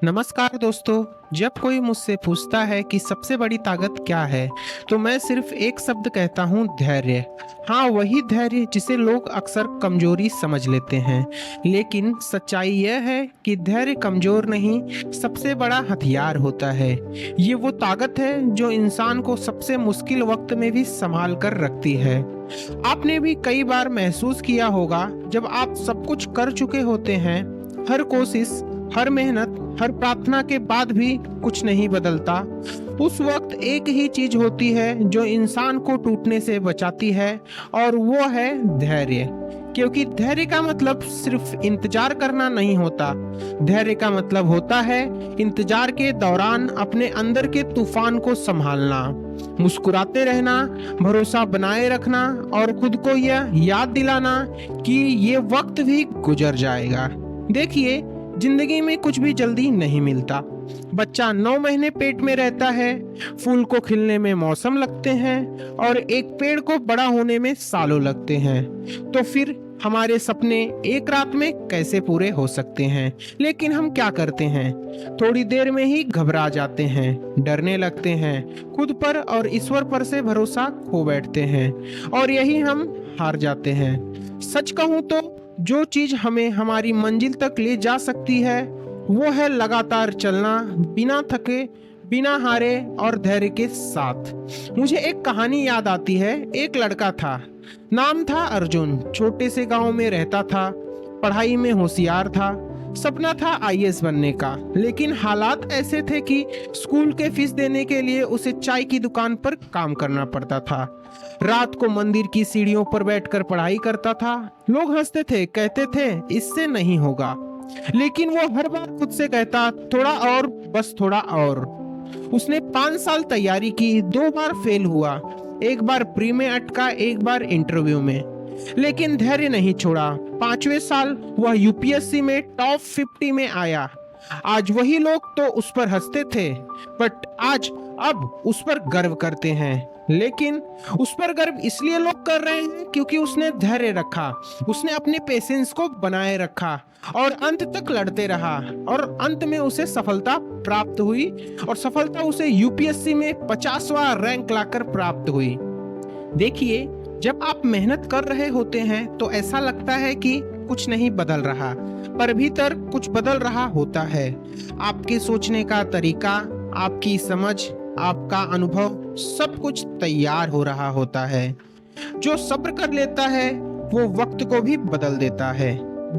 नमस्कार दोस्तों। जब कोई मुझसे पूछता है कि सबसे बड़ी ताकत क्या है, तो मैं सिर्फ एक शब्द कहता हूँ, धैर्य। हाँ, वही धैर्य जिसे लोग अक्सर कमजोरी समझ लेते हैं। लेकिन सच्चाई यह है कि धैर्य कमजोर नहीं, सबसे बड़ा हथियार होता है। ये वो ताकत है जो इंसान को सबसे मुश्किल वक्त में भी संभाल कर रखती है। आपने भी कई बार महसूस किया होगा, जब आप सब कुछ कर चुके होते हैं, हर कोशिश, हर मेहनत, हर प्रार्थना के बाद भी कुछ नहीं बदलता। उस वक्त एक ही चीज होती है जो इंसान को टूटने से बचाती है, और वो है धैर्य। क्योंकि धैर्य का मतलब सिर्फ इंतजार करना नहीं होता। धैर्य का मतलब होता है इंतजार के दौरान अपने अंदर के तूफान को संभालना, मुस्कुराते रहना, भरोसा बनाए रखना और खुद को यह याद दिलाना कि ये वक्त भी गुजर जाएगा। देखिए, जिंदगी में कुछ भी जल्दी नहीं मिलता। बच्चा 9 महीने पेट में रहता है, फूल को खिलने में मौसम लगते हैं और एक पेड़ को बड़ा होने में सालों लगते हैं। तो फिर हमारे सपने एक रात में कैसे पूरे हो सकते हैं? लेकिन हम क्या करते हैं? थोड़ी देर में ही घबरा जाते हैं, डरने लगते हैं, खुद पर और ईश्वर पर से भरोसा खो बैठते हैं, और यही हम हार जाते हैं। सच कहूं तो जो चीज हमें हमारी मंजिल तक ले जा सकती है, वो है लगातार चलना, बिना थके, बिना हारे और धैर्य के साथ। मुझे एक कहानी याद आती है। एक लड़का था, नाम था अर्जुन। छोटे से गांव में रहता था, पढ़ाई में होशियार था, सपना था आईएएस बनने का। लेकिन हालात ऐसे थे कि स्कूल के फीस देने के लिए उसे चाय की दुकान पर काम करना पड़ता था। रात को मंदिर की सीढ़ियों पर बैठकर पढ़ाई करता था। लोग हंसते थे, कहते थे इससे नहीं होगा। लेकिन वो हर बार खुद से कहता, थोड़ा और, बस थोड़ा और। उसने 5 साल तैयारी की, 2 बार फेल हुआ, एक बार प्री में अटका, एक बार इंटरव्यू में। लेकिन धैर्य नहीं छोड़ा। 5वें साल वह यूपीएससी में टॉप 50 में आया। आज वही लोग तो उस पर हंसते थे, बट अब उस पर गर्व करते हैं। लेकिन उस पर गर्व इसलिए लोग कर रहे हैं क्योंकि उसने धैर्य रखा, उसने अपने पेशेंस को बनाए रखा और अंत तक लड़ते रहा, और अंत में उसे सफलता प्राप्त हुई। और सफलता उसे यूपीएससी में 50वां रैंक लाकर प्राप्त हुई। देखिए, जब आप मेहनत कर रहे होते हैं तो ऐसा लगता है कि कुछ नहीं बदल रहा, पर भीतर कुछ बदल रहा होता है। आपके सोचने का तरीका, आपकी समझ, आपका अनुभव, सब कुछ तैयार हो रहा होता है। जो सब्र कर लेता है वो वक्त को भी बदल देता है।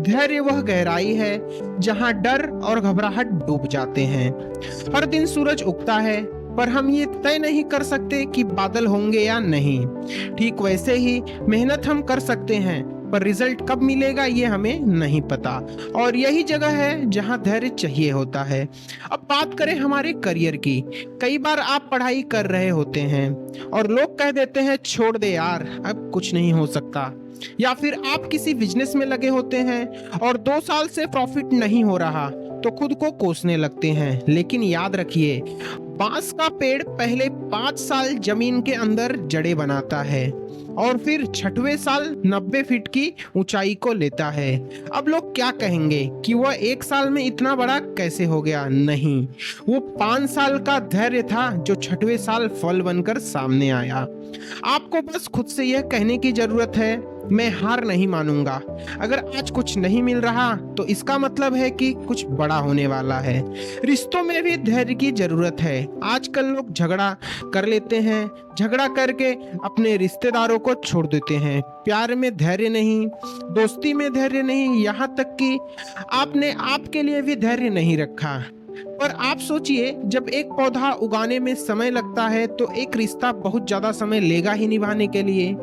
धैर्य वह गहराई है जहां डर और घबराहट डूब जाते हैं। हर दिन सूरज उगता है, पर हम ये तय नहीं कर सकते कि बादल होंगे या नहीं। ठीक वैसे ही मेहनत हम कर सकते हैं, पर रिजल्ट कब मिलेगा ये हमें नहीं पता। और यही जगह है जहां धैर्य चाहिए होता है। अब बात करें हमारे करियर की। कई बार आप पढ़ाई कर रहे होते हैं और लोग कह देते हैं, छोड़ दे यार, अब कुछ नहीं हो सकता। या फिर आप किसी बिजनेस में लगे होते हैं और 2 साल से प्रॉफिट नहीं हो रहा, तो खुद को कोसने लगते हैं। लेकिन याद रखिए, बांस का पेड़ पहले 5 साल जमीन के अंदर जड़ें बनाता है और फिर 6वें साल 90 फीट की ऊंचाई को लेता है। अब लोग क्या कहेंगे कि वह 1 साल में इतना बड़ा कैसे हो गया? नहीं, वो 5 साल का धैर्य था जो 6वें साल फल बनकर सामने आया। आपको बस खुद से यह कहने की जरूरत है, मैं हार नहीं मानूंगा। अगर आज कुछ नहीं मिल रहा तो इसका मतलब है कि कुछ बड़ा होने वाला है। रिश्तों में भी धैर्य की जरूरत है। आजकल लोग झगड़ा कर लेते हैं, झगड़ा करके अपने रिश्तेदारों को छोड़ देते हैं। प्यार में धैर्य नहीं, दोस्ती में धैर्य नहीं, यहाँ तक कि आपने आपके लिए भी धैर्य नहीं रखा। पर आप सोचिए, जब एक पौधा उगाने में समय लगता है तो एक रिश्ता बहुत ज्यादा समय लेगा ही निभाने के लिए।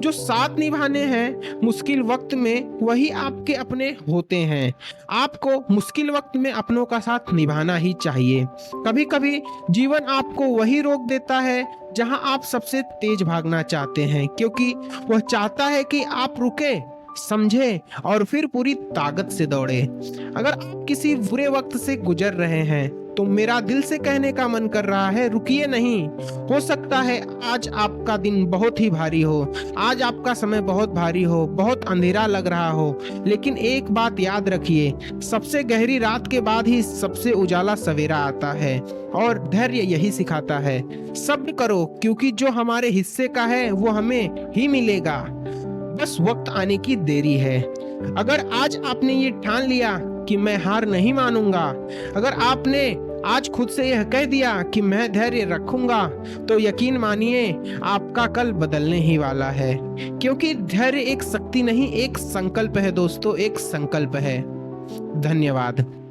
जो साथ निभाने हैं मुश्किल वक्त में, वही आपके अपने होते हैं। आपको मुश्किल वक्त में अपनों का साथ निभाना ही चाहिए। कभी कभी जीवन आपको वही रोक देता है जहां आप सबसे तेज भागना चाहते हैं, क्योंकि वह चाहता है कि आप रुके, समझे और फिर पूरी ताकत से दौड़े। अगर आप किसी बुरे वक्त से गुजर रहे हैं तो मेरा दिल से कहने का मन कर रहा है, रुकिए नहीं। हो सकता है आज आपका दिन बहुत ही भारी हो, आज आपका समय बहुत भारी हो, बहुत अंधेरा लग रहा हो, लेकिन एक बात याद रखिए, सबसे गहरी रात के बाद ही सबसे उजाला सवेरा आता है। और धैर्य यही सिखाता है। सब्र करो, क्योंकि जो हमारे हिस्से का है वो हमें ही मिलेगा, बस वक्त आने की देरी है। अगर आज आपने ये ठान लिया कि मैं हार नहीं मानूंगा, अगर आपने आज खुद से यह कह दिया कि मैं धैर्य रखूंगा, तो यकीन मानिए आपका कल बदलने ही वाला है। क्योंकि धैर्य एक शक्ति नहीं, एक संकल्प है दोस्तों, एक संकल्प है। धन्यवाद।